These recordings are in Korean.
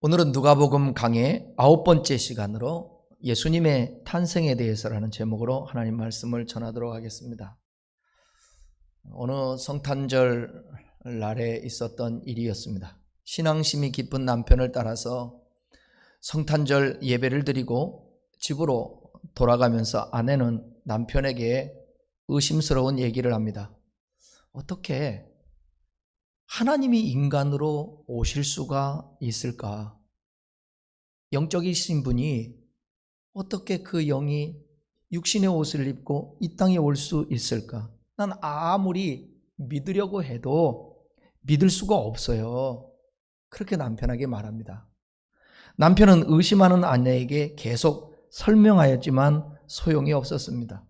오늘은 누가복음 강의 9번째 시간으로 예수님의 탄생에 대해서라는 제목으로 하나님 말씀을 전하도록 하겠습니다. 어느 성탄절 날에 있었던 일이었습니다. 신앙심이 깊은 남편을 따라서 성탄절 예배를 드리고 집으로 돌아가면서 아내는 남편에게 의심스러운 얘기를 합니다. 어떻게 하나님이 인간으로 오실 수가 있을까? 영적이신 분이 어떻게 그 영이 육신의 옷을 입고 이 땅에 올 수 있을까? 난 아무리 믿으려고 해도 믿을 수가 없어요. 그렇게 남편에게 말합니다. 남편은 의심하는 아내에게 계속 설명하였지만 소용이 없었습니다.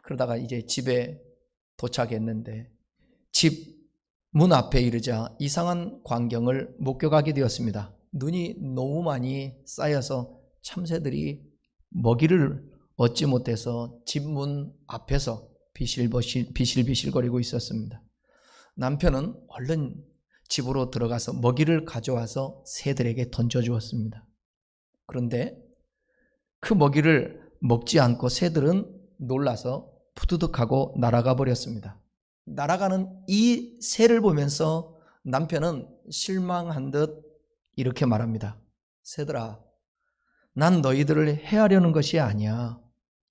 그러다가 이제 집에 도착했는데 집 문 앞에 이르자 이상한 광경을 목격하게 되었습니다. 눈이 너무 많이 쌓여서 참새들이 먹이를 얻지 못해서 집 문 앞에서 비실비실거리고 있었습니다. 남편은 얼른 집으로 들어가서 먹이를 가져와서 새들에게 던져주었습니다. 그런데 그 먹이를 먹지 않고 새들은 놀라서 푸드득하고 날아가 버렸습니다. 날아가는 이 새를 보면서 남편은 실망한 듯 이렇게 말합니다. 새들아, 난 너희들을 해하려는 것이 아니야.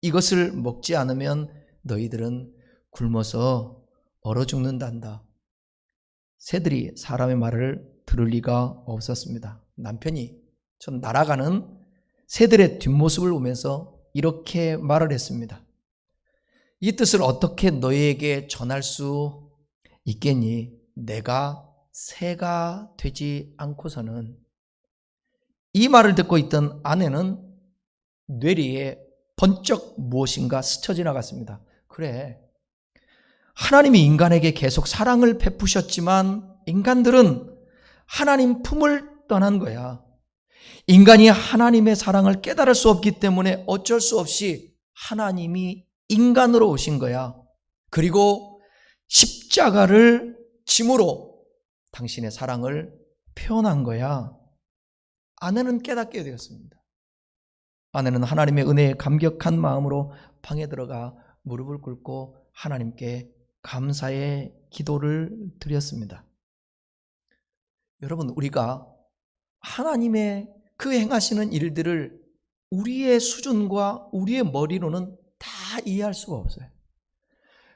이것을 먹지 않으면 너희들은 굶어서 얼어 죽는단다. 새들이 사람의 말을 들을 리가 없었습니다. 남편이 전 날아가는 새들의 뒷모습을 보면서 이렇게 말을 했습니다. 이 뜻을 어떻게 너희에게 전할 수 있겠니? 내가 새가 되지 않고서는. 이 말을 듣고 있던 아내는 뇌리에 번쩍 무엇인가 스쳐 지나갔습니다. 그래, 하나님이 인간에게 계속 사랑을 베푸셨지만 인간들은 하나님 품을 떠난 거야. 인간이 하나님의 사랑을 깨달을 수 없기 때문에 어쩔 수 없이 하나님이 인간으로 오신 거야. 그리고 십자가를 짐으로 당신의 사랑을 표현한 거야. 아내는 깨닫게 되었습니다. 아내는 하나님의 은혜에 감격한 마음으로 방에 들어가 무릎을 꿇고 하나님께 감사의 기도를 드렸습니다. 여러분, 우리가 하나님의 그 행하시는 일들을 우리의 수준과 우리의 머리로는 다 이해할 수가 없어요.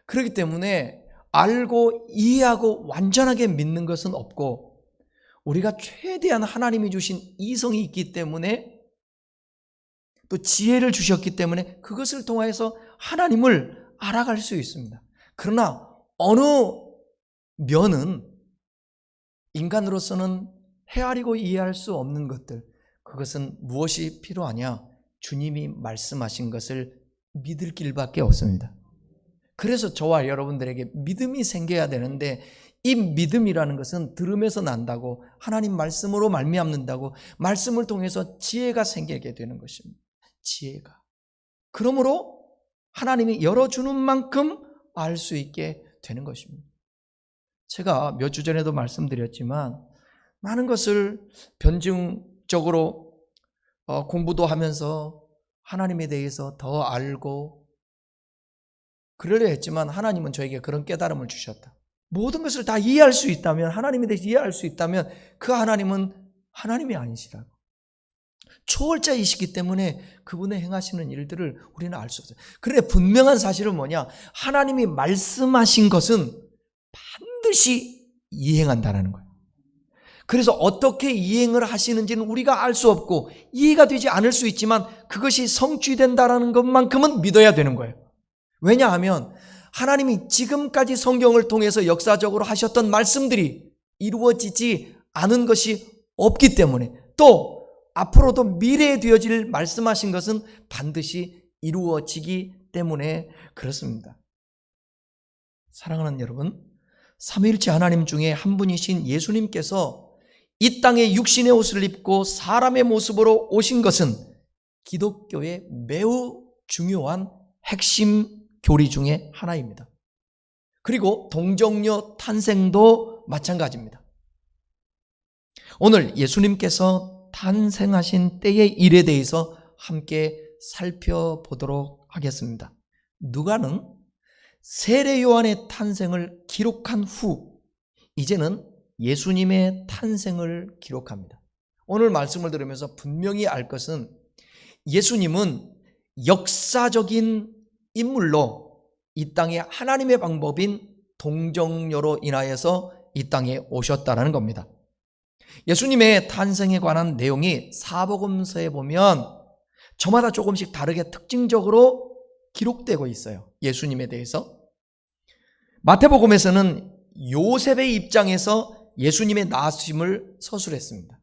그렇기 때문에 알고 이해하고 완전하게 믿는 것은 없고, 우리가 최대한 하나님이 주신 이성이 있기 때문에 또 지혜를 주셨기 때문에 그것을 통해서 하나님을 알아갈 수 있습니다. 그러나 어느 면은 인간으로서는 헤아리고 이해할 수 없는 것들, 그것은 무엇이 필요하냐? 주님이 말씀하신 것을 믿을 길밖에 없습니다. 그래서 저와 여러분들에게 믿음이 생겨야 되는데, 이 믿음이라는 것은 들음에서 난다고, 하나님 말씀으로 말미암는다고, 말씀을 통해서 지혜가 생기게 되는 것입니다. 지혜가. 그러므로 하나님이 열어주는 만큼 알 수 있게 되는 것입니다. 제가 몇 주 전에도 말씀드렸지만 많은 것을 변증적으로 공부도 하면서 하나님에 대해서 더 알고 그러려 했지만 하나님은 저에게 그런 깨달음을 주셨다. 모든 것을 다 이해할 수 있다면, 하나님에 대해서 이해할 수 있다면 그 하나님은 하나님이 아니시라고. 초월자이시기 때문에 그분의 행하시는 일들을 우리는 알 수 없어요. 그런데 분명한 사실은 뭐냐? 하나님이 말씀하신 것은 반드시 이행한다는 거예요. 그래서 어떻게 이행을 하시는지는 우리가 알 수 없고 이해가 되지 않을 수 있지만 그것이 성취된다는 것만큼은 믿어야 되는 거예요. 왜냐하면 하나님이 지금까지 성경을 통해서 역사적으로 하셨던 말씀들이 이루어지지 않은 것이 없기 때문에, 또 앞으로도 미래에 되어질 말씀하신 것은 반드시 이루어지기 때문에 그렇습니다. 사랑하는 여러분, 삼위일체 하나님 중에 한 분이신 예수님께서 이 땅에 육신의 옷을 입고 사람의 모습으로 오신 것은 기독교의 매우 중요한 핵심 교리 중에 하나입니다. 그리고 동정녀 탄생도 마찬가지입니다. 오늘 예수님께서 탄생하신 때의 일에 대해서 함께 살펴보도록 하겠습니다. 누가는 세례 요한의 탄생을 기록한 후 이제는 예수님의 탄생을 기록합니다. 오늘 말씀을 들으면서 분명히 알 것은 예수님은 역사적인 인물로 이 땅에 하나님의 방법인 동정녀로 인하여서 이 땅에 오셨다는 겁니다. 예수님의 탄생에 관한 내용이 사복음서에 보면 저마다 조금씩 다르게 특징적으로 기록되고 있어요. 예수님에 대해서. 마태복음에서는 요셉의 입장에서 예수님의 나으심을 서술했습니다.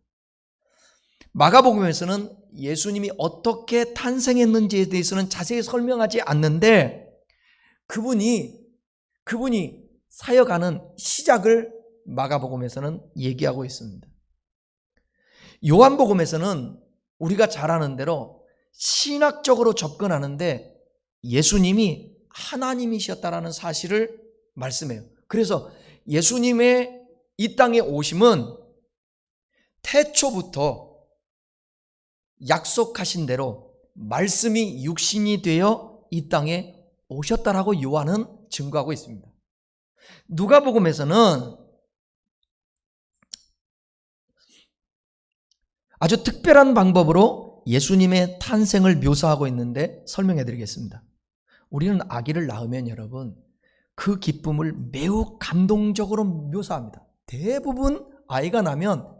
마가복음에서는 예수님이 어떻게 탄생했는지에 대해서는 자세히 설명하지 않는데 그분이 사역하는 시작을 마가복음에서는 얘기하고 있습니다. 요한복음에서는 우리가 잘 아는 대로 신학적으로 접근하는데 예수님이 하나님이셨다라는 사실을 말씀해요. 그래서 예수님의 이 땅에 오심은 태초부터 약속하신 대로 말씀이 육신이 되어 이 땅에 오셨다라고 요한은 증거하고 있습니다. 누가복음에서는 아주 특별한 방법으로 예수님의 탄생을 묘사하고 있는데 설명해 드리겠습니다. 우리는 아기를 낳으면 여러분 그 기쁨을 매우 감동적으로 묘사합니다. 대부분 아이가 나면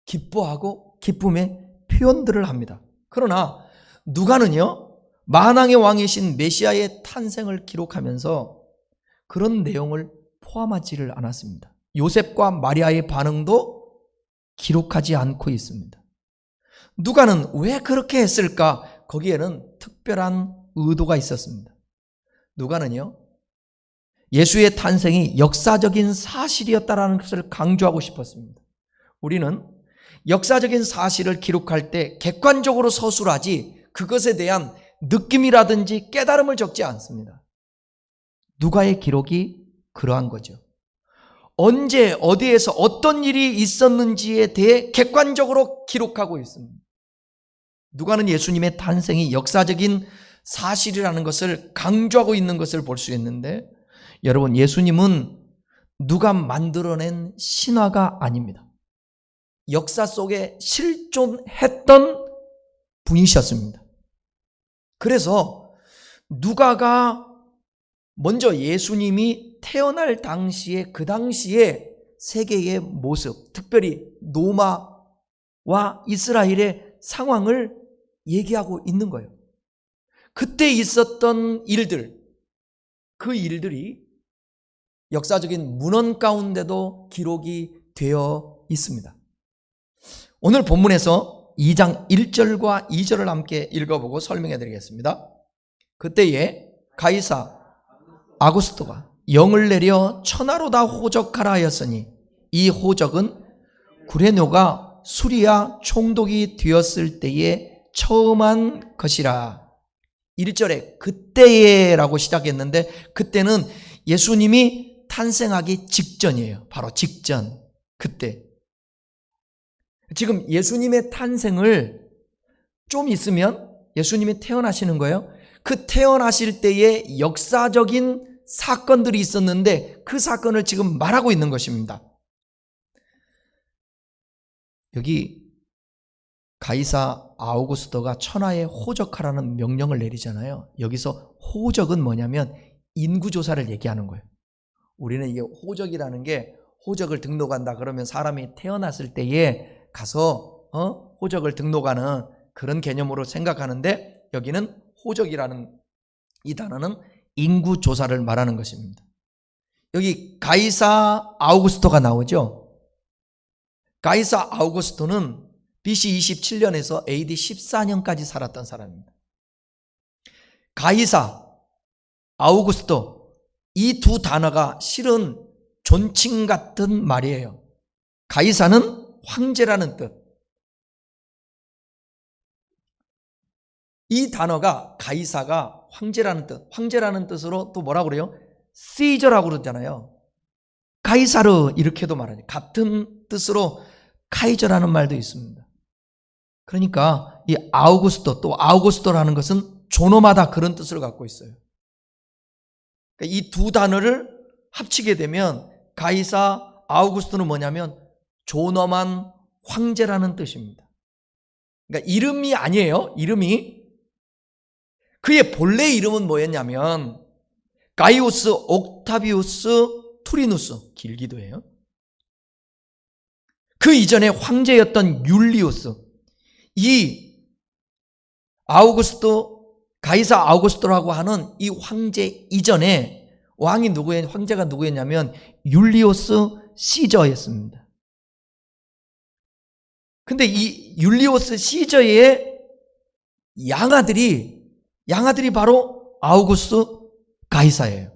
기뻐하고 기쁨의 표현들을 합니다. 그러나 누가는요 만왕의 왕이신 메시아의 탄생을 기록하면서 그런 내용을 포함하지를 않았습니다. 요셉과 마리아의 반응도 기록하지 않고 있습니다. 누가는 왜 그렇게 했을까? 거기에는 특별한 의도가 있었습니다. 누가는요 예수의 탄생이 역사적인 사실이었다라는 것을 강조하고 싶었습니다. 우리는 역사적인 사실을 기록할 때 객관적으로 서술하지 그것에 대한 느낌이라든지 깨달음을 적지 않습니다. 누가의 기록이 그러한 거죠. 언제 어디에서 어떤 일이 있었는지에 대해 객관적으로 기록하고 있습니다. 누가는 예수님의 탄생이 역사적인 사실이라는 것을 강조하고 있는 것을 볼 수 있는데 여러분 예수님은 누가 만들어낸 신화가 아닙니다. 역사 속에 실존했던 분이셨습니다. 그래서 누가가 먼저 예수님이 태어날 당시에 그 당시에 세계의 모습, 특별히 로마와 이스라엘의 상황을 얘기하고 있는 거예요. 그때 있었던 일들, 그 일들이 역사적인 문헌 가운데도 기록이 되어 있습니다. 오늘 본문에서 2장 1절과 2절을 함께 읽어보고 설명해 드리겠습니다. 그때에 가이사 아구스토가 영을 내려 천하로 다 호적하라 하였으니 이 호적은 구레뇨가 수리아 총독이 되었을 때에 처음 한 것이라. 1절에 그때에라고 시작했는데 그때는 예수님이 탄생하기 직전이에요. 바로 직전, 그때. 지금 예수님의 탄생을 좀 있으면 예수님이 태어나시는 거예요. 그 태어나실 때의 역사적인 사건들이 있었는데 그 사건을 지금 말하고 있는 것입니다. 여기 가이사 아우구스토가 천하에 호적하라는 명령을 내리잖아요. 여기서 호적은 뭐냐면 인구조사를 얘기하는 거예요. 우리는 이게 호적이라는 게 호적을 등록한다 그러면 사람이 태어났을 때에 가서 호적을 등록하는 그런 개념으로 생각하는데 여기는 호적이라는 이 단어는 인구조사를 말하는 것입니다. 여기 가이사 아우구스토가 나오죠. 가이사 아우구스토는 BC 27년에서 AD 14년까지 살았던 사람입니다. 가이사, 아우구스토 이 두 단어가 실은 존칭 같은 말이에요. 가이사는 황제라는 뜻. 이 단어가 가이사가 황제라는 뜻. 황제라는 뜻으로 또 뭐라고 그래요? 시저라고 그러잖아요. 가이사르 이렇게도 말하죠. 같은 뜻으로 카이저라는 말도 있습니다. 그러니까 이 아우구스토, 또 아우구스토라는 것은 존엄하다, 그런 뜻을 갖고 있어요. 그러니까 이 두 단어를 합치게 되면 가이사 아우구스토는 뭐냐면 존엄한 황제라는 뜻입니다. 그러니까 이름이 아니에요. 이름이. 그의 본래 이름은 뭐였냐면 가이우스 옥타비우스 투리누스, 길기도 해요. 그 이전에 황제였던 율리우스, 이 아우구스토, 가이사 아우구스토라고 하는 이 황제 이전에 왕이 누구였냐, 황제가 누구였냐면 율리우스 시저였습니다. 근데 이 율리우스 시저의 양아들이 바로 아우구스 가이사예요.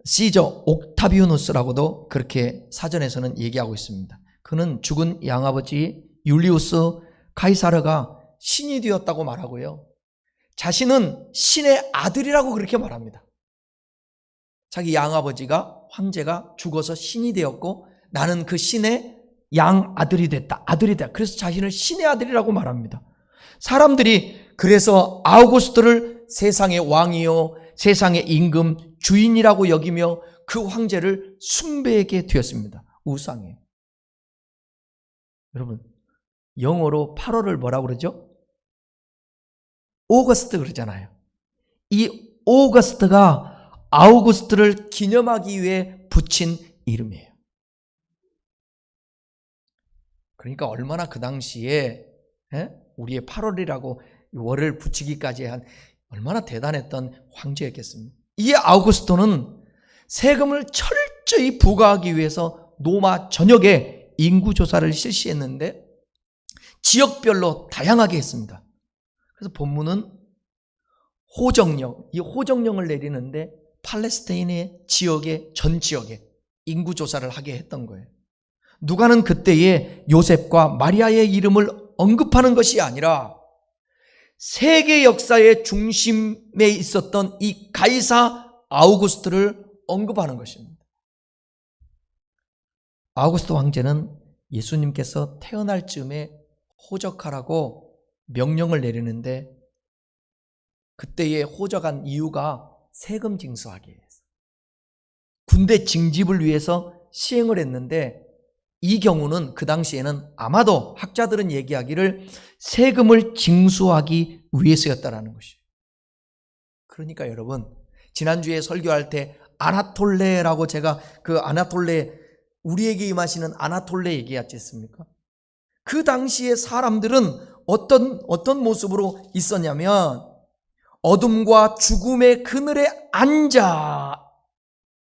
시저 옥타비우누스라고도 그렇게 사전에서는 얘기하고 있습니다. 그는 죽은 양아버지 율리우스 가이사르가 신이 되었다고 말하고요. 자신은 신의 아들이라고 그렇게 말합니다. 자기 양아버지가, 황제가 죽어서 신이 되었고 나는 그 신의 양아들이 됐다. 아들이다. 그래서 자신을 신의 아들이라고 말합니다. 사람들이 그래서 아우구스토를 세상의 왕이요, 세상의 임금, 주인이라고 여기며 그 황제를 숭배하게 되었습니다. 우상이에요. 여러분, 영어로 8월을 뭐라고 그러죠? 오거스트 그러잖아요. 이 오거스트가 아우구스트를 기념하기 위해 붙인 이름이에요. 그러니까 얼마나 그 당시에 우리의 8월이라고 월을 붙이기까지 한 얼마나 대단했던 황제였겠습니까? 이 아우구스토는 세금을 철저히 부과하기 위해서 로마 전역에 인구조사를 실시했는데 지역별로 다양하게 했습니다. 그래서 본문은 이 호정령을 내리는데 팔레스타인의 지역의 전 지역에 인구조사를 하게 했던 거예요. 누가는 그때의 요셉과 마리아의 이름을 언급하는 것이 아니라 세계 역사의 중심에 있었던 이 가이사 아우구스토를 언급하는 것입니다. 아우구스토 황제는 예수님께서 태어날 즈음에 호적하라고 명령을 내리는데 그때의 호적한 이유가 세금 징수하기 위해서, 군대 징집을 위해서 시행을 했는데 이 경우는 그 당시에는 아마도 학자들은 얘기하기를 세금을 징수하기 위해서였다라는 것이에요. 그러니까 여러분, 지난주에 설교할 때 아나톨레라고 제가 그 아나톨레, 우리에게 임하시는 아나톨레 얘기하지 않습니까? 그 당시에 사람들은 어떤 모습으로 있었냐면 어둠과 죽음의 그늘에 앉아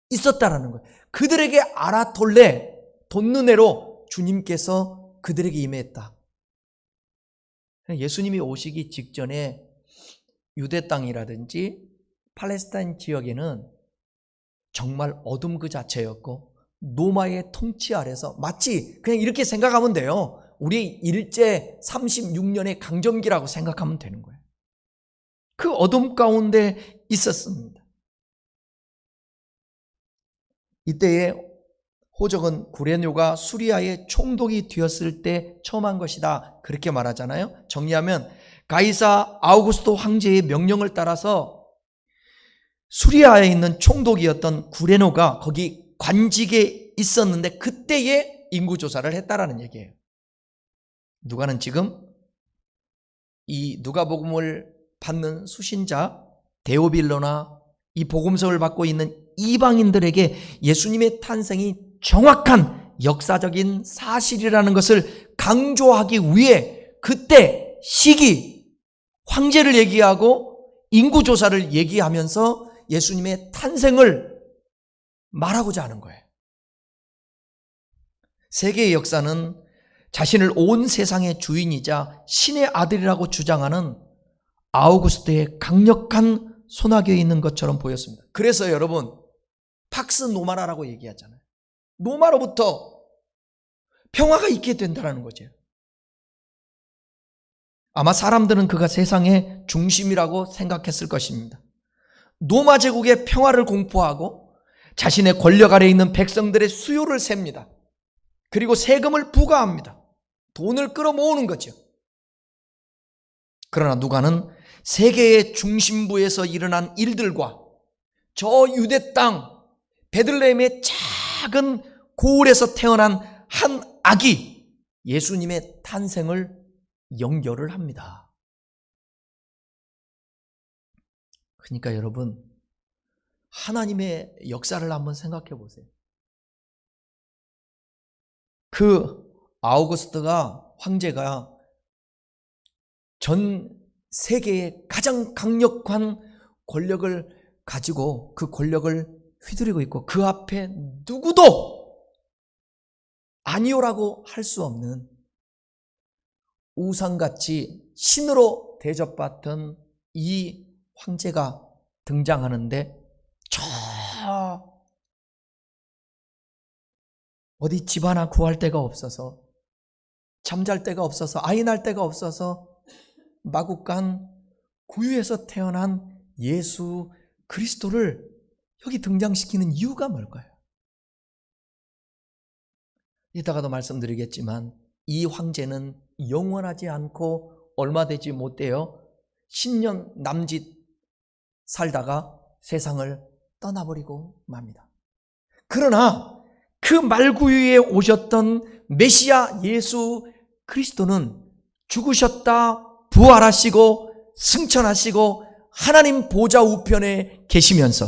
있었다라는 거예요. 그들에게 아나톨레, 돈느네로 주님께서 그들에게 임했다. 예수님이 오시기 직전에 유대 땅이라든지 팔레스타인 지역에는 정말 어둠 그 자체였고 로마의 통치 아래서 마치 그냥 이렇게 생각하면 돼요. 우리 일제 36년의 강점기라고 생각하면 되는 거예요. 그 어둠 가운데 있었습니다. 이때에 호적은 구레뇨가 수리아의 총독이 되었을 때 처음 한 것이다, 그렇게 말하잖아요. 정리하면 가이사 아우구스토 황제의 명령을 따라서 수리아에 있는 총독이었던 구레뇨가 거기 관직에 있었는데 그때에 인구조사를 했다라는 얘기예요. 누가는 지금 이 누가복음을 받는 수신자 데오빌로나 이 복음서를 받고 있는 이방인들에게 예수님의 탄생이 정확한 역사적인 사실이라는 것을 강조하기 위해 그때 시기, 황제를 얘기하고 인구조사를 얘기하면서 예수님의 탄생을 말하고자 하는 거예요. 세계의 역사는 자신을 온 세상의 주인이자 신의 아들이라고 주장하는 아우구스토의 강력한 손아귀에 있는 것처럼 보였습니다. 그래서 여러분, 팍스 노마라라고 얘기하잖아요. 노마로부터 평화가 있게 된다는 거죠. 아마 사람들은 그가 세상의 중심이라고 생각했을 것입니다. 노마 제국의 평화를 공포하고 자신의 권력 아래 있는 백성들의 수요를 셉니다. 그리고 세금을 부과합니다. 돈을 끌어모으는 거죠. 그러나 누가는 세계의 중심부에서 일어난 일들과 저 유대 땅 베들레헴의 작은 고을에서 태어난 한 아기 예수님의 탄생을 연결을 합니다. 그러니까 여러분, 하나님의 역사를 한번 생각해 보세요. 그 아우구스트가 황제가 전 세계의 가장 강력한 권력을 가지고 그 권력을 휘두르고 있고 그 앞에 누구도 아니오라고 할 수 없는 우상같이 신으로 대접받던 이 황제가 등장하는데 저 어디 집 하나 구할 데가 없어서 잠잘 데가 없어서 아이 낳을 데가 없어서 마국간 구유에서 태어난 예수 그리스도를 여기 등장시키는 이유가 뭘까요? 이따가도 말씀드리겠지만 이 황제는 영원하지 않고 얼마 되지 못해요 10년 남짓 살다가 세상을 떠나버리고 맙니다. 그러나 그 말구유에 오셨던 메시아 예수 그리스도는 죽으셨다 부활하시고 승천하시고 하나님 보좌 우편에 계시면서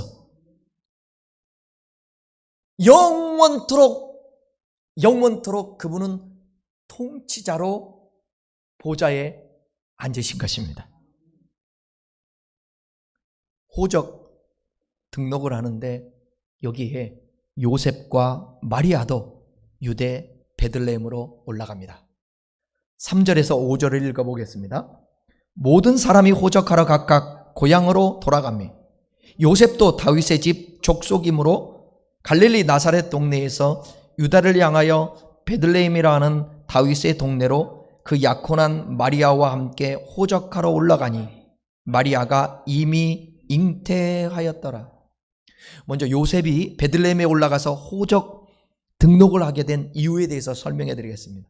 영원토록 그분은 통치자로 보좌에 앉으신 것입니다. 호적 등록을 하는데 여기에 요셉과 마리아도 유대 베들레헴으로 올라갑니다. 3절에서 5절을 읽어보겠습니다. 모든 사람이 호적하러 각각 고향으로 돌아가며 요셉도 다윗의 집 족속이므로 갈릴리 나사렛 동네에서 유다를 향하여 베들레헴이라 하는 다윗의 동네로 그 약혼한 마리아와 함께 호적하러 올라가니 마리아가 이미 잉태하였더라. 먼저 요셉이 베들레헴에 올라가서 호적 등록을 하게 된 이유에 대해서 설명해 드리겠습니다.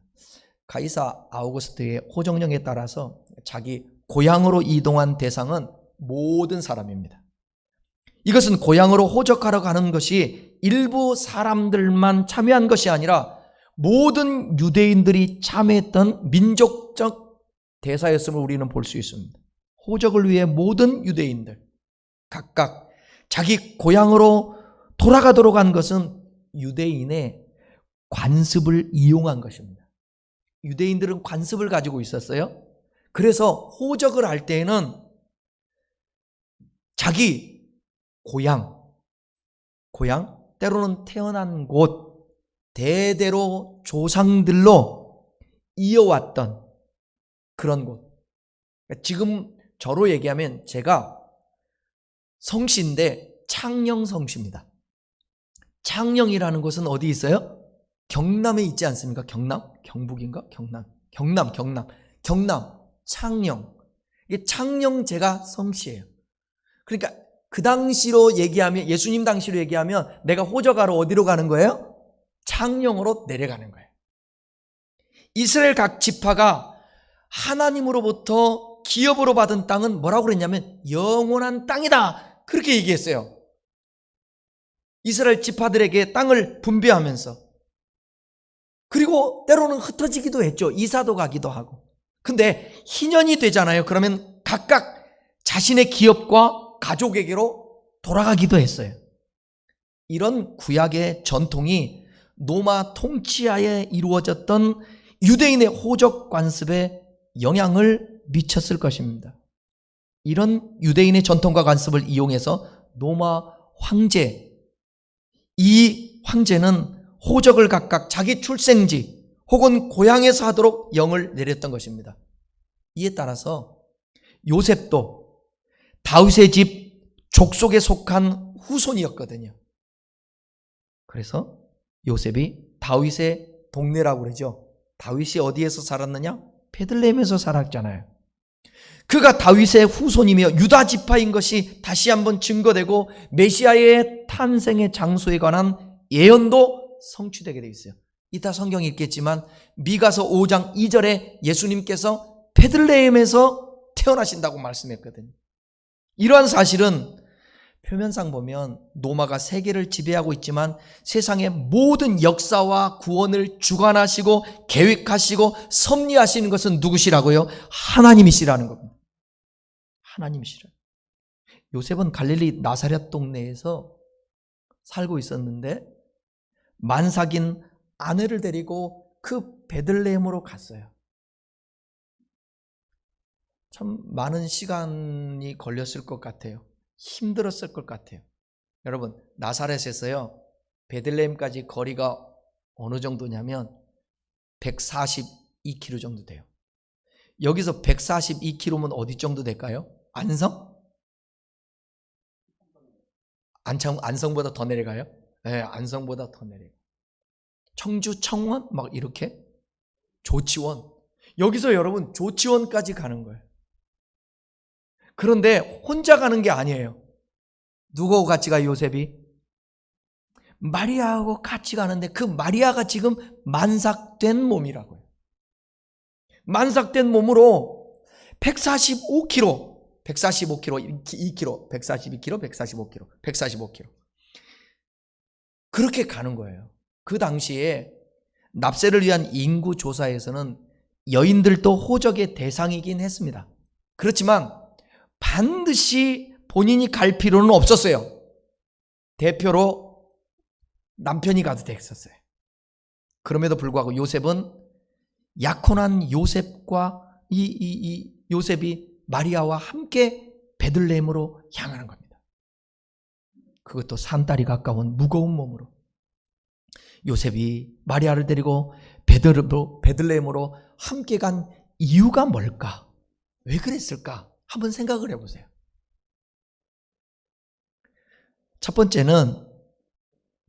가이사 아우구스트의 호정령에 따라서 자기 고향으로 이동한 대상은 모든 사람입니다. 이것은 고향으로 호적하러 가는 것이 일부 사람들만 참여한 것이 아니라 모든 유대인들이 참여했던 민족적 대사였음을 우리는 볼 수 있습니다. 호적을 위해 모든 유대인들 각각 자기 고향으로 돌아가도록 한 것은 유대인의 관습을 이용한 것입니다. 유대인들은 관습을 가지고 있었어요. 그래서 호적을 할 때에는 자기 고향, 때로는 태어난 곳, 대대로 조상들로 이어왔던 그런 곳. 지금 저로 얘기하면 제가 성씨인데 창녕성씨입니다. 창녕이라는 곳은 어디 있어요? 경남에 있지 않습니까? 경남? 경북인가? 경남, 창녕. 이게 창녕 제가 성씨예요. 그러니까 그 당시로 얘기하면, 예수님 당시로 얘기하면 내가 호적하러 어디로 가는 거예요? 창녕으로 내려가는 거예요. 이스라엘 각 지파가 하나님으로부터 기업으로 받은 땅은 뭐라고 그랬냐면 영원한 땅이다. 그렇게 얘기했어요. 이스라엘 지파들에게 땅을 분배하면서. 그리고 때로는 흩어지기도 했죠. 이사도 가기도 하고. 근데 희년이 되잖아요. 그러면 각각 자신의 기업과 가족에게로 돌아가기도 했어요. 이런 구약의 전통이 로마 통치하에 이루어졌던 유대인의 호적 관습에 영향을 미쳤을 것입니다. 이런 유대인의 전통과 관습을 이용해서 로마 황제, 이 황제는 호적을 각각 자기 출생지 혹은 고향에서 하도록 영을 내렸던 것입니다. 이에 따라서 요셉도 다윗의 집 족속에 속한 후손이었거든요. 그래서 요셉이 다윗의 동네라고 그러죠. 다윗이 어디에서 살았느냐? 베들레헴에서 살았잖아요. 그가 다윗의 후손이며 유다 지파인 것이 다시 한번 증거되고 메시아의 탄생의 장소에 관한 예언도 성취되게 되어 있어요. 이따 성경 읽겠지만 미가서 5장 2절에 예수님께서 베들레헴에서 태어나신다고 말씀했거든요. 이러한 사실은 표면상 보면 로마가 세계를 지배하고 있지만 세상의 모든 역사와 구원을 주관하시고 계획하시고 섭리하시는 것은 누구시라고요? 하나님이시라는 겁니다. 하나님이시라. 요셉은 갈릴리 나사렛 동네에서 살고 있었는데 만삭인 아내를 데리고 그 베들레헴으로 갔어요. 참 많은 시간이 걸렸을 것 같아요. 힘들었을 것 같아요. 여러분, 나사렛에서요 베들레헴까지 거리가 어느 정도냐면 142km 정도 돼요. 여기서 142km면 어디 정도 될까요? 안성? 안성보다 더 내려가요? 네, 안성보다 더 내려가요. 청주, 청원 막 이렇게 조치원. 여기서 여러분 조치원까지 가는 거예요. 그런데 혼자 가는 게 아니에요. 누구하고 같이 가요? 요셉이? 마리아하고 같이 가는데 그 마리아가 지금 만삭된 몸이라고요. 만삭된 몸으로 145km, 2km, 142km, 145km, 145km. 그렇게 가는 거예요. 그 당시에 납세를 위한 인구 조사에서는 여인들도 호적의 대상이긴 했습니다. 그렇지만 반드시 본인이 갈 필요는 없었어요. 대표로 남편이 가도 됐었어요. 그럼에도 불구하고 요셉은 약혼한 요셉과 요셉이 마리아와 함께 베들레헴으로 향하는 겁니다. 그것도 산딸이 가까운 무거운 몸으로. 요셉이 마리아를 데리고 베들레헴으로 함께 간 이유가 뭘까? 왜 그랬을까? 한번 생각을 해보세요. 첫 번째는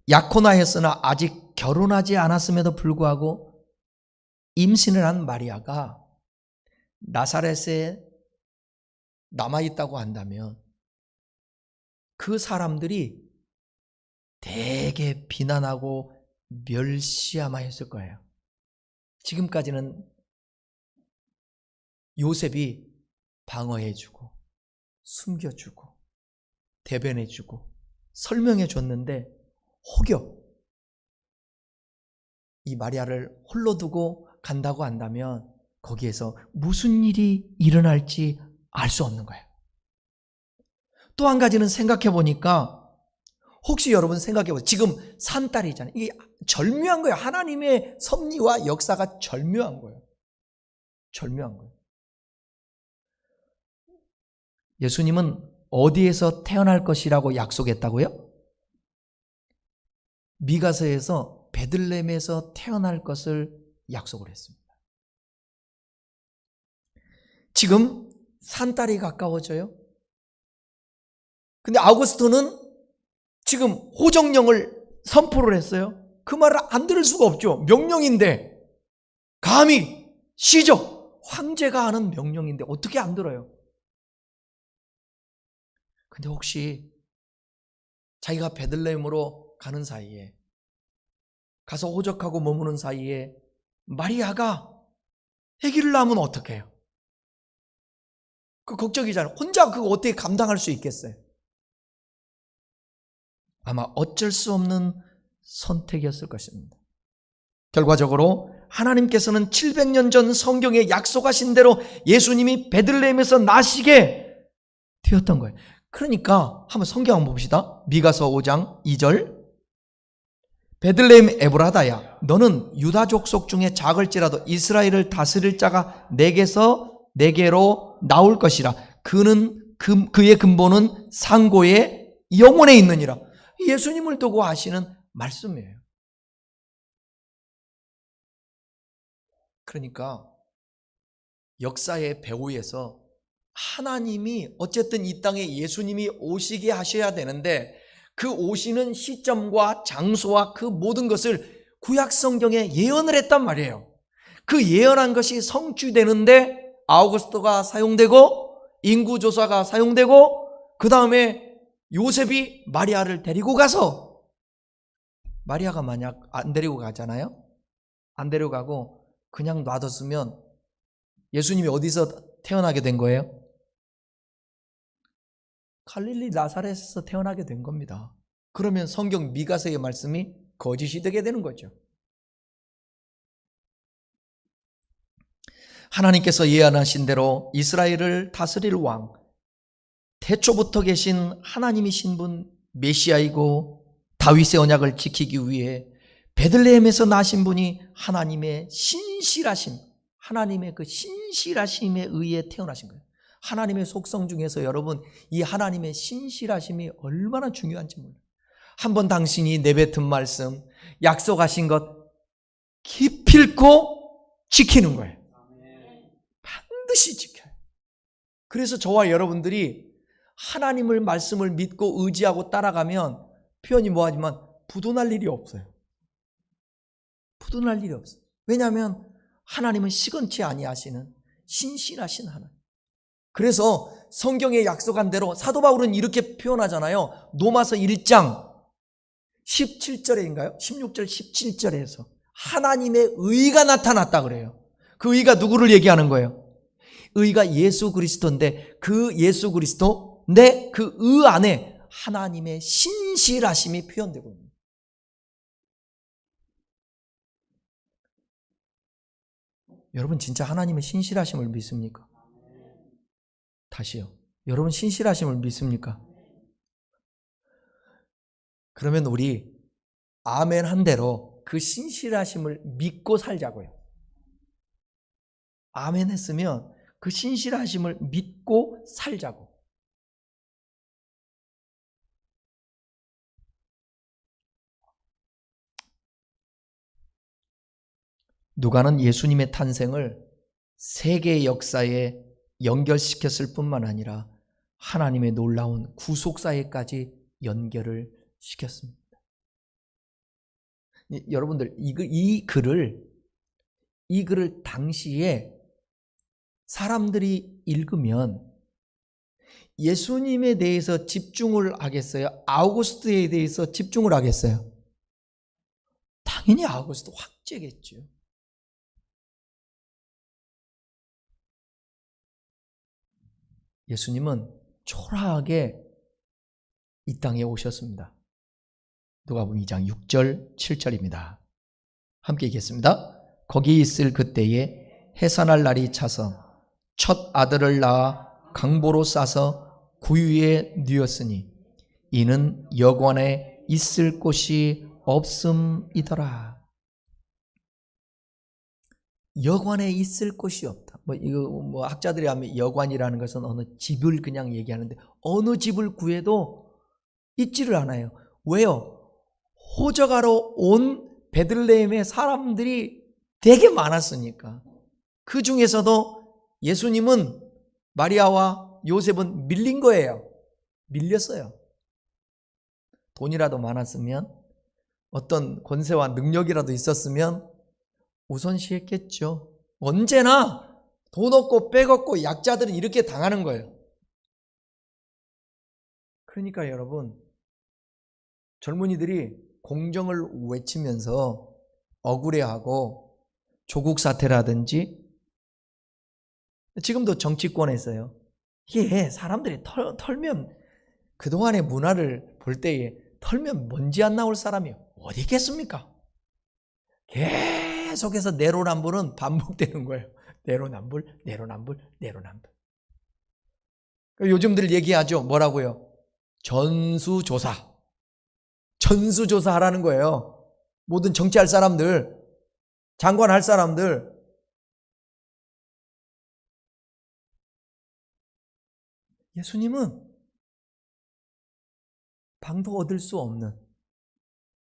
약혼하였으나 아직 결혼하지 않았음에도 불구하고 임신을 한 마리아가 나사렛에 남아있다고 한다면 그 사람들이 되게 비난하고 멸시하였을 거예요. 지금까지는 요셉이 방어해주고 숨겨주고 대변해주고 설명해줬는데 혹여 이 마리아를 홀로 두고 간다고 한다면 거기에서 무슨 일이 일어날지 알 수 없는 거예요. 또 한 가지는 생각해 보니까 혹시 여러분 생각해 보세요. 지금 산딸이잖아요. 이게 절묘한 거예요. 하나님의 섭리와 역사가 절묘한 거예요. 절묘한 거예요. 예수님은 어디에서 태어날 것이라고 약속했다고요? 미가서에서 베들레헴에서 태어날 것을 약속을 했습니다. 지금 산딸이 가까워져요. 근데 아우구스토는 지금 호정령을 선포를 했어요. 그 말을 안 들을 수가 없죠. 명령인데 감히 시적 황제가 하는 명령인데 어떻게 안 들어요? 근데 혹시 자기가 베들레헴으로 가는 사이에 가서 호적하고 머무는 사이에 마리아가 아기를 낳으면 어떡해요? 그 걱정이잖아요. 혼자 그거 어떻게 감당할 수 있겠어요? 아마 어쩔 수 없는 선택이었을 것입니다. 결과적으로 하나님께서는 700년 전 성경에 약속하신 대로 예수님이 베들레헴에서 나시게 되었던 거예요. 그러니까 한번 성경 한번 봅시다. 미가서 5장 2절. 베들레헴 에브라다야, 너는 유다 족속 중에 작을지라도 이스라엘을 다스릴 자가 내게로 나올 것이라. 그의 근본은 상고의 영혼에 있느니라. 예수님을 두고 하시는 말씀이에요. 그러니까 역사의 배후에서 하나님이 어쨌든 이 땅에 예수님이 오시게 하셔야 되는데 그 오시는 시점과 장소와 그 모든 것을 구약 성경에 예언을 했단 말이에요. 그 예언한 것이 성취되는데 아우구스토가 사용되고 인구조사가 사용되고 그 다음에 요셉이 마리아를 데리고 가서, 마리아가 만약 안 데리고 가잖아요. 안 데려가고 그냥 놔뒀으면 예수님이 어디서 태어나게 된 거예요? 갈릴리 나사렛에서 태어나게 된 겁니다. 그러면 성경 미가서의 말씀이 거짓이 되게 되는 거죠. 하나님께서 예언하신 대로 이스라엘을 다스릴 왕, 태초부터 계신 하나님이신 분 메시아이고 다윗의 언약을 지키기 위해 베들레헴에서 나신 분이 하나님의 신실하심, 하나님의 그 신실하심에 의해 태어나신 거예요. 하나님의 속성 중에서 여러분, 이 하나님의 신실하심이 얼마나 중요한지 몰라요. 한번 당신이 내뱉은 말씀, 약속하신 것 기필코 지키는 거예요. 반드시 지켜요. 그래서 저와 여러분들이 하나님을 말씀을 믿고 의지하고 따라가면 표현이 뭐하지만 부도날 일이 없어요. 부도날 일이 없어요. 왜냐하면 하나님은 시건치 아니하시는 신실하신 하나님. 그래서 성경에 약속한 대로 사도 바울은 이렇게 표현하잖아요. 로마서 1장 17절인가요? 16절 17절에서 하나님의 의가 나타났다 그래요. 그 의가 누구를 얘기하는 거예요? 의가 예수 그리스도인데 그 예수 그리스도 내 그 의 안에 하나님의 신실하심이 표현되고 있습니다. 여러분 진짜 하나님의 신실하심을 믿습니까? 다시요. 여러분 신실하심을 믿습니까? 그러면 우리 아멘 한 대로 그 신실하심을 믿고 살자고요. 아멘 했으면 그 신실하심을 믿고 살자고. 누가는 예수님의 탄생을 세계 역사에 연결시켰을 뿐만 아니라 하나님의 놀라운 구속사에까지 연결을 시켰습니다. 여러분들 이 글을 당시에 사람들이 읽으면 예수님에 대해서 집중을 하겠어요? 아우구스트에 대해서 집중을 하겠어요? 당연히 아우구스트 황제겠죠. 예수님은 초라하게 이 땅에 오셨습니다. 누가복음 2장 6절 7절입니다. 함께 읽겠습니다. 거기 있을 그때에 해산할 날이 차서 첫 아들을 낳아 강보로 싸서 구유에 누웠으니 이는 여관에 있을 곳이 없음이더라. 여관에 있을 곳이 없다. 이거 학자들이 하면 여관이라는 것은 어느 집을 그냥 얘기하는데 어느 집을 구해도 있지를 않아요. 왜요? 호적하러 온 베들레헴의 사람들이 되게 많았으니까. 그 중에서도 예수님은 마리아와 요셉은 밀린 거예요. 밀렸어요. 돈이라도 많았으면 어떤 권세와 능력이라도 있었으면 우선시했겠죠. 언제나 돈 없고 빽 없고 약자들은 이렇게 당하는 거예요. 그러니까 여러분, 젊은이들이 공정을 외치면서 억울해하고 조국 사태라든지 지금도 정치권에서요. 이게 사람들이 털면 그동안의 문화를 볼 때에 털면 먼지 안 나올 사람이 어디 있겠습니까? 계속해서 내로남불은 반복되는 거예요. 내로남불. 요즘들 얘기하죠. 뭐라고요? 전수조사 하라는 거예요. 모든 정치할 사람들, 장관할 사람들. 예수님은 방도 얻을 수 없는,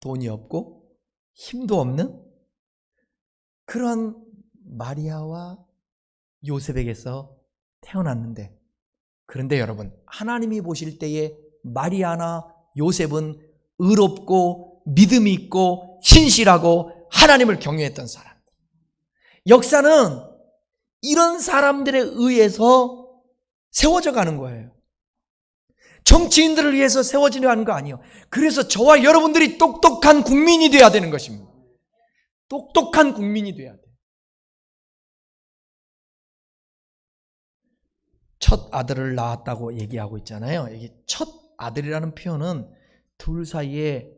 돈이 없고 힘도 없는 그런 마리아와 요셉에게서 태어났는데, 그런데 여러분, 하나님이 보실 때에 마리아나 요셉은 의롭고 믿음이 있고 신실하고 하나님을 경외했던 사람. 역사는 이런 사람들에 의해서 세워져 가는 거예요. 정치인들을 위해서 세워지려 하는 거 아니에요. 그래서 저와 여러분들이 똑똑한 국민이 되어야 되는 것입니다. 똑똑한 국민이 되어야 돼요. 첫 아들을 낳았다고 얘기하고 있잖아요. 이게 첫 아들이라는 표현은 둘 사이에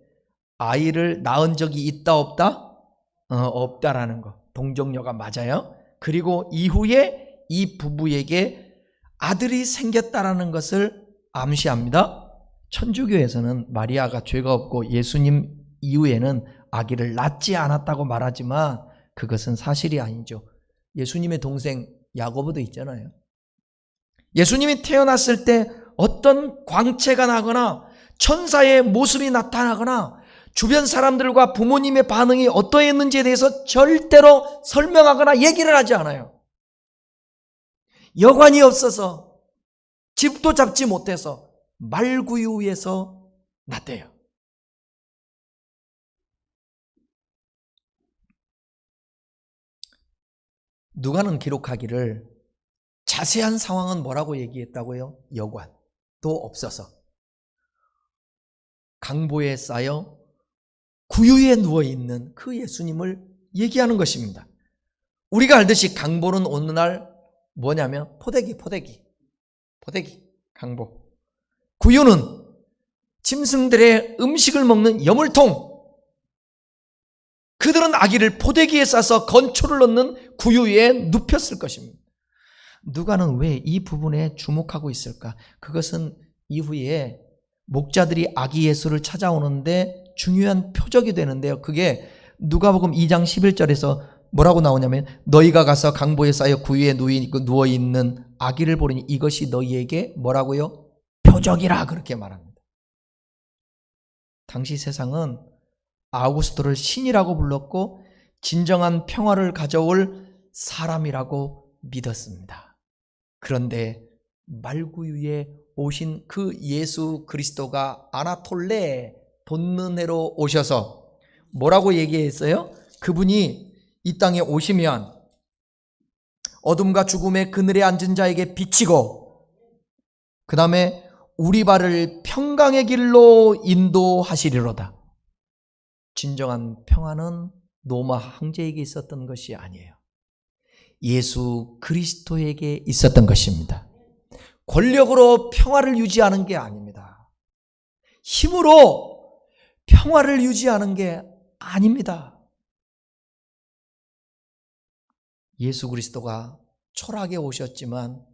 아이를 낳은 적이 있다 없다? 없다라는 거. 동정녀가 맞아요. 그리고 이후에 이 부부에게 아들이 생겼다라는 것을 암시합니다. 천주교에서는 마리아가 죄가 없고 예수님 이후에는 아기를 낳지 않았다고 말하지만 그것은 사실이 아니죠. 예수님의 동생 야고보도 있잖아요. 예수님이 태어났을 때 어떤 광채가 나거나 천사의 모습이 나타나거나 주변 사람들과 부모님의 반응이 어떠했는지에 대해서 절대로 설명하거나 얘기를 하지 않아요. 여관이 없어서 집도 잡지 못해서 말구유에서 났대요. 누가는 기록하기를 자세한 상황은 뭐라고 얘기했다고요? 여관도 없어서 강보에 쌓여 구유에 누워있는 그 예수님을 얘기하는 것입니다. 우리가 알듯이 강보는 오늘날 뭐냐면 포대기, 강보. 구유는 짐승들의 음식을 먹는 여물통. 그들은 아기를 포대기에 싸서 건초를 넣는 구유 위에 눕혔을 것입니다. 누가는 왜 이 부분에 주목하고 있을까? 그것은 이후에 목자들이 아기 예수를 찾아오는데 중요한 표적이 되는데요. 그게 누가복음 2장 11절에서 뭐라고 나오냐면 너희가 가서 강보에 쌓여 구유에 누워있는 아기를 보리니 이것이 너희에게 뭐라고요? 표적이라 그렇게 말합니다. 당시 세상은 아우구스토를 신이라고 불렀고 진정한 평화를 가져올 사람이라고 믿었습니다. 그런데 말구유에 오신 그 예수 그리스도가 아나톨레 본느네로 오셔서 뭐라고 얘기했어요? 그분이 이 땅에 오시면 어둠과 죽음의 그늘에 앉은 자에게 비치고 그 다음에 우리 발을 평강의 길로 인도하시리로다. 진정한 평화는 로마 황제에게 있었던 것이 아니에요. 예수 그리스도에게 있었던 것입니다. 권력으로 평화를 유지하는 게 아닙니다. 힘으로 평화를 유지하는 게 아닙니다. 예수 그리스도가 초락에 오셨지만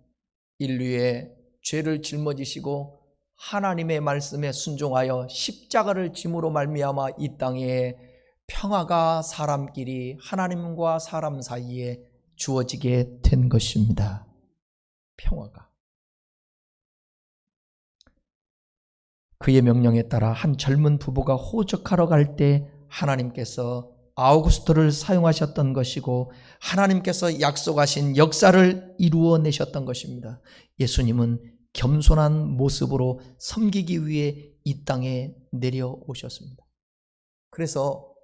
인류의 죄를 짊어지시고 하나님의 말씀에 순종하여 십자가를 짐으로 말미암아 이 땅에 평화가 사람끼리 하나님과 사람 사이에 주어지게 된 것입니다. 평화가. 그의 명령에 따라 한 젊은 부부가 호적하러 갈 때 하나님께서 아우구스토를 사용하셨던 것이고 하나님께서 약속하신 역사를 이루어내셨던 것입니다. 예수님은 겸손한 모습으로 섬기기 위해 이 땅에 내려오셨습니다. 그래서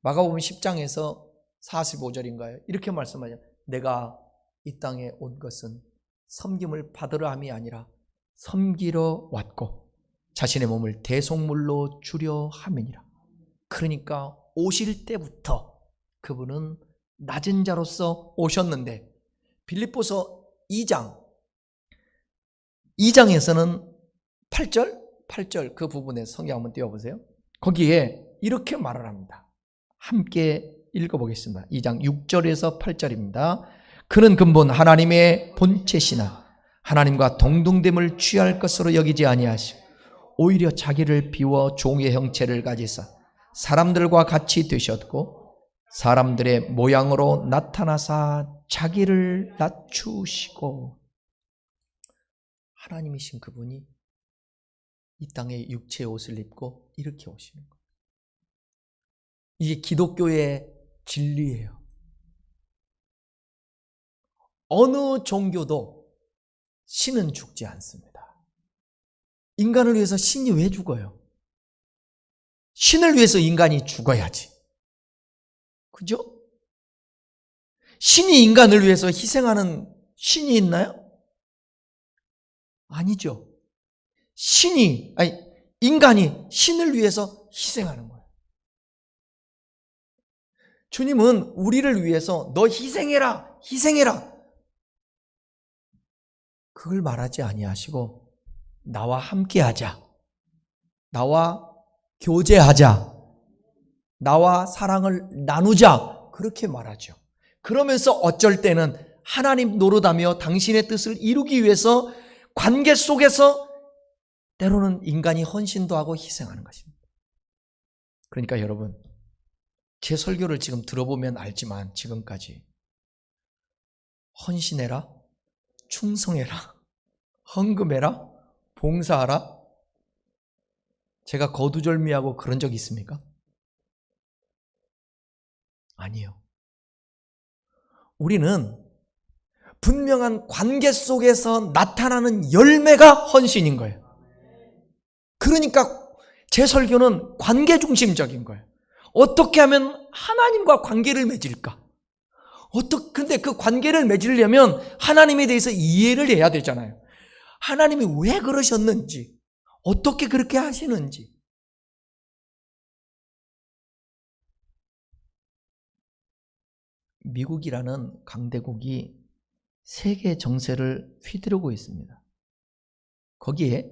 마가복음 10장에서 45절인가요? 이렇게 말씀하죠. 내가 이 땅에 온 것은 섬김을 받으려 함이 아니라 섬기러 왔고 자신의 몸을 대속물로 주려 함이니라. 그러니까 오실 때부터 그분은 낮은 자로서 오셨는데 빌립보서 2장에서는 8절 그 부분에 성경 한번 띄워보세요. 거기에 이렇게 말을 합니다. 함께 읽어보겠습니다. 2장 6절에서 8절입니다. 그는 근본 하나님의 본체시나 하나님과 동등됨을 취할 것으로 여기지 아니하시고 오히려 자기를 비워 종의 형체를 가지사 사람들과 같이 되셨고 사람들의 모양으로 나타나사 자기를 낮추시고 하나님이신 그분이 이 땅에 육체의 옷을 입고 이렇게 오시는 거예요. 이게 기독교의 진리예요. 어느 종교도 신은 죽지 않습니다. 인간을 위해서 신이 왜 죽어요? 신을 위해서 인간이 죽어야지. 그죠? 신이 인간을 위해서 희생하는 신이 있나요? 아니죠. 인간이 신을 위해서 희생하는 거예요. 주님은 우리를 위해서 너 희생해라, 희생해라. 그걸 말하지 아니하시고 나와 함께하자, 나와 교제하자, 나와 사랑을 나누자, 그렇게 말하죠. 그러면서 어쩔 때는 하나님 노릇하며 당신의 뜻을 이루기 위해서 관계 속에서 때로는 인간이 헌신도 하고 희생하는 것입니다. 그러니까 여러분, 제 설교를 지금 들어보면 알지만 지금까지 헌신해라, 충성해라, 헌금해라, 봉사하라, 제가 거두절미하고 그런 적 있습니까? 아니요. 우리는 분명한 관계 속에서 나타나는 열매가 헌신인 거예요. 그러니까 제 설교는 관계 중심적인 거예요. 어떻게 하면 하나님과 관계를 맺을까? 근데 그 관계를 맺으려면 하나님에 대해서 이해를 해야 되잖아요. 하나님이 왜 그러셨는지, 어떻게 그렇게 하시는지. 미국이라는 강대국이 세계 정세를 휘두르고 있습니다. 거기에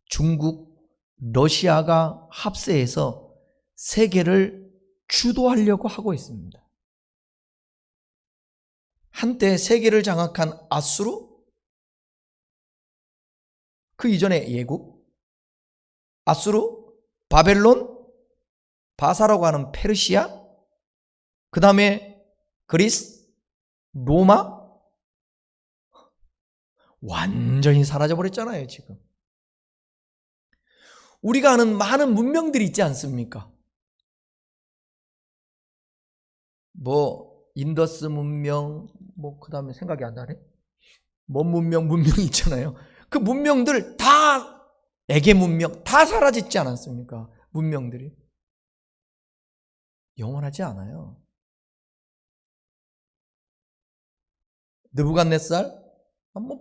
중국, 러시아가 합세해서 세계를 주도하려고 하고 있습니다. 한때 세계를 장악한 아수르, 그 이전의 예국, 아수르, 바벨론, 바사라고 하는 페르시아, 그 다음에 그리스, 로마, 완전히 사라져버렸잖아요, 지금. 우리가 아는 많은 문명들이 있지 않습니까? 인더스 문명, 그 다음에 생각이 안 나네? 문명이 있잖아요. 그 문명들 다, 에게 문명, 다 사라졌지 않았습니까? 문명들이. 영원하지 않아요. 느부갓네살,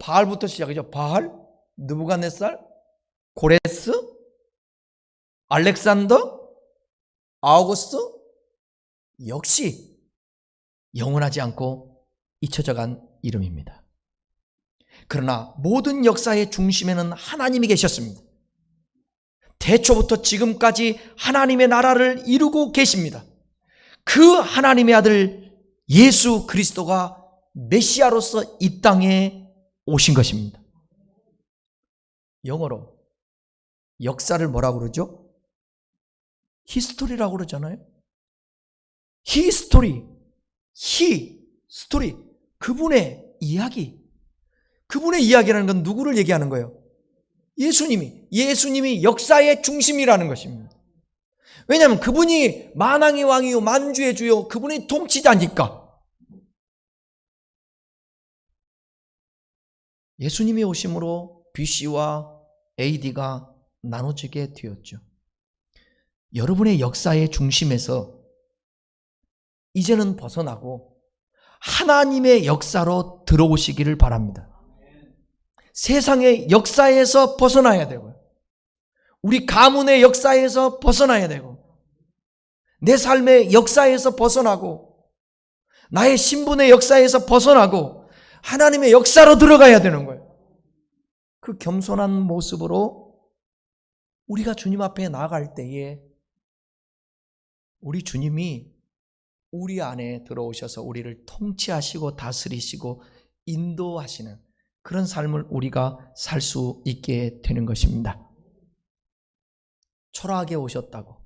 바알부터 시작이죠. 바알, 느부갓네살, 고레스, 알렉산더, 아우구스트, 역시 영원하지 않고 잊혀져간 이름입니다. 그러나 모든 역사의 중심에는 하나님이 계셨습니다. 태초부터 지금까지 하나님의 나라를 이루고 계십니다. 그 하나님의 아들 예수 그리스도가 메시아로서 이 땅에 오신 것입니다. 영어로 역사를 뭐라고 그러죠? 히스토리라고 그러잖아요. 히스토리, 스토리, 그분의 이야기. 그분의 이야기라는 건 누구를 얘기하는 거예요? 예수님이 역사의 중심이라는 것입니다. 왜냐하면 그분이 만왕의 왕이요 만주의 주요, 그분이 통치자니까. 예수님이 오심으로 BC와 AD가 나눠지게 되었죠. 여러분의 역사의 중심에서 이제는 벗어나고 하나님의 역사로 들어오시기를 바랍니다. 세상의 역사에서 벗어나야 되고요. 우리 가문의 역사에서 벗어나야 되고, 내 삶의 역사에서 벗어나고, 나의 신분의 역사에서 벗어나고 하나님의 역사로 들어가야 되는 거예요. 그 겸손한 모습으로 우리가 주님 앞에 나아갈 때에 우리 주님이 우리 안에 들어오셔서 우리를 통치하시고 다스리시고 인도하시는 그런 삶을 우리가 살 수 있게 되는 것입니다. 초라하게 오셨다고,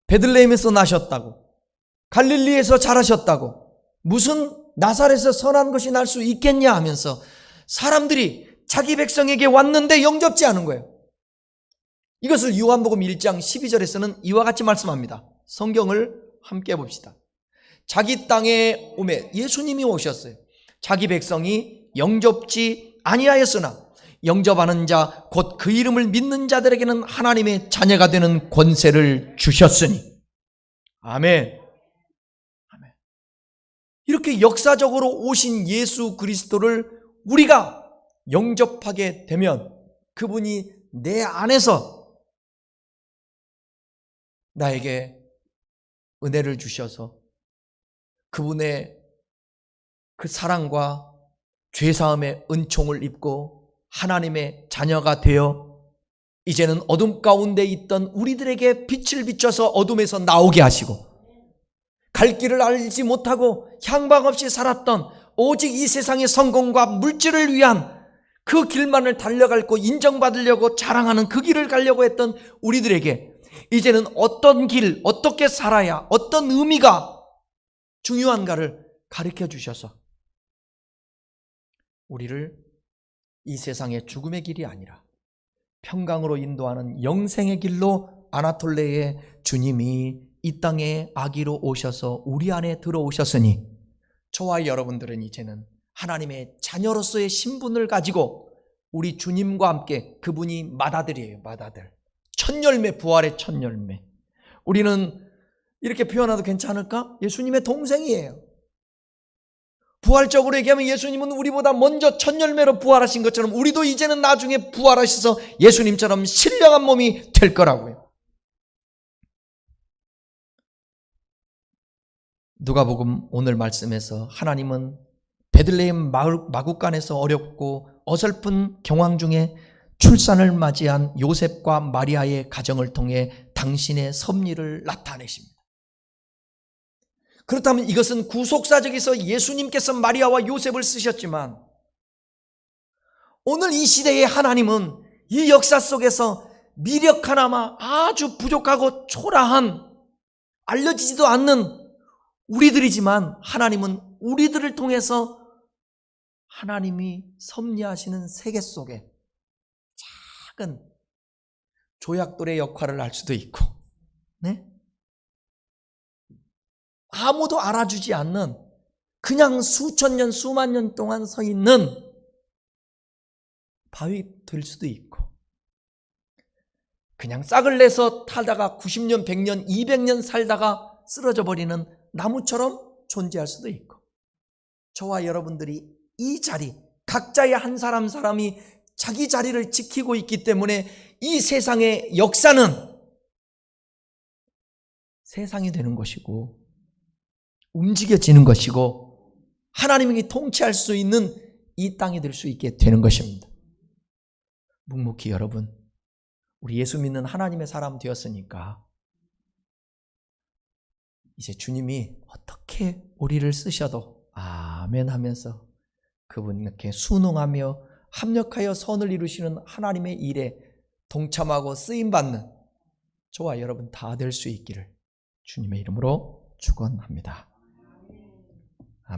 베들레헴에서 나셨다고, 갈릴리에서 자라셨다고, 무슨 나사렛에서 선한 것이 날 수 있겠냐 하면서 사람들이 자기 백성에게 왔는데 영접지 않은 거예요. 이것을 요한복음 1장 12절에서는 이와 같이 말씀합니다. 성경을 함께 봅시다. 자기 땅에 오매, 예수님이 오셨어요. 자기 백성이 영접지 아니하였으나 영접하는 자 곧 그 이름을 믿는 자들에게는 하나님의 자녀가 되는 권세를 주셨으니. 아멘. 아멘. 이렇게 역사적으로 오신 예수 그리스도를 우리가 영접하게 되면 그분이 내 안에서 나에게 은혜를 주셔서 그분의 그 사랑과 죄사함의 은총을 입고 하나님의 자녀가 되어 이제는 어둠 가운데 있던 우리들에게 빛을 비춰서 어둠에서 나오게 하시고, 갈 길을 알지 못하고 향방 없이 살았던 오직 이 세상의 성공과 물질을 위한 그 길만을 달려가고 인정받으려고 자랑하는 그 길을 가려고 했던 우리들에게 이제는 어떤 길, 어떻게 살아야 어떤 의미가 중요한가를 가르쳐 주셔서 우리를 이 세상의 죽음의 길이 아니라 평강으로 인도하는 영생의 길로 아나톨레의 주님이 이 땅에 아기로 오셔서 우리 안에 들어오셨으니 저와 여러분들은 이제는 하나님의 자녀로서의 신분을 가지고 우리 주님과 함께, 그분이 맏아들이에요. 맏아들, 첫 열매, 부활의 첫 열매. 우리는 이렇게 표현해도 괜찮을까? 예수님의 동생이에요. 부활적으로 얘기하면 예수님은 우리보다 먼저 첫 열매로 부활하신 것처럼 우리도 이제는 나중에 부활하셔서 예수님처럼 신령한 몸이 될 거라고요. 누가복음 오늘 말씀에서 하나님은 베들레헴 마구간에서 어렵고 어설픈 경황 중에 출산을 맞이한 요셉과 마리아의 가정을 통해 당신의 섭리를 나타내십니다. 그렇다면 이것은 구속사적에서 예수님께서 마리아와 요셉을 쓰셨지만 오늘 이 시대의 하나님은 이 역사 속에서 미력 하나마 아주 부족하고 초라한, 알려지지도 않는 우리들이지만 하나님은 우리들을 통해서 하나님이 섭리하시는 세계 속에 작은 조약돌의 역할을 할 수도 있고, 네? 아무도 알아주지 않는, 그냥 수천 년, 수만 년 동안 서 있는 바위 될 수도 있고, 그냥 싹을 내서 타다가 90년, 100년, 200년 살다가 쓰러져 버리는 나무처럼 존재할 수도 있고, 저와 여러분들이 이 자리, 각자의 한 사람 사람이 자기 자리를 지키고 있기 때문에 이 세상의 역사는 세상이 되는 것이고 움직여지는 것이고 하나님이 통치할 수 있는 이 땅이 될 수 있게 되는 것입니다. 묵묵히 여러분, 우리 예수 믿는 하나님의 사람 되었으니까 이제 주님이 어떻게 우리를 쓰셔도 아멘 하면서 그분께 순응하며 합력하여 선을 이루시는 하나님의 일에 동참하고 쓰임받는 저와 여러분 다 될 수 있기를 주님의 이름으로 축원합니다.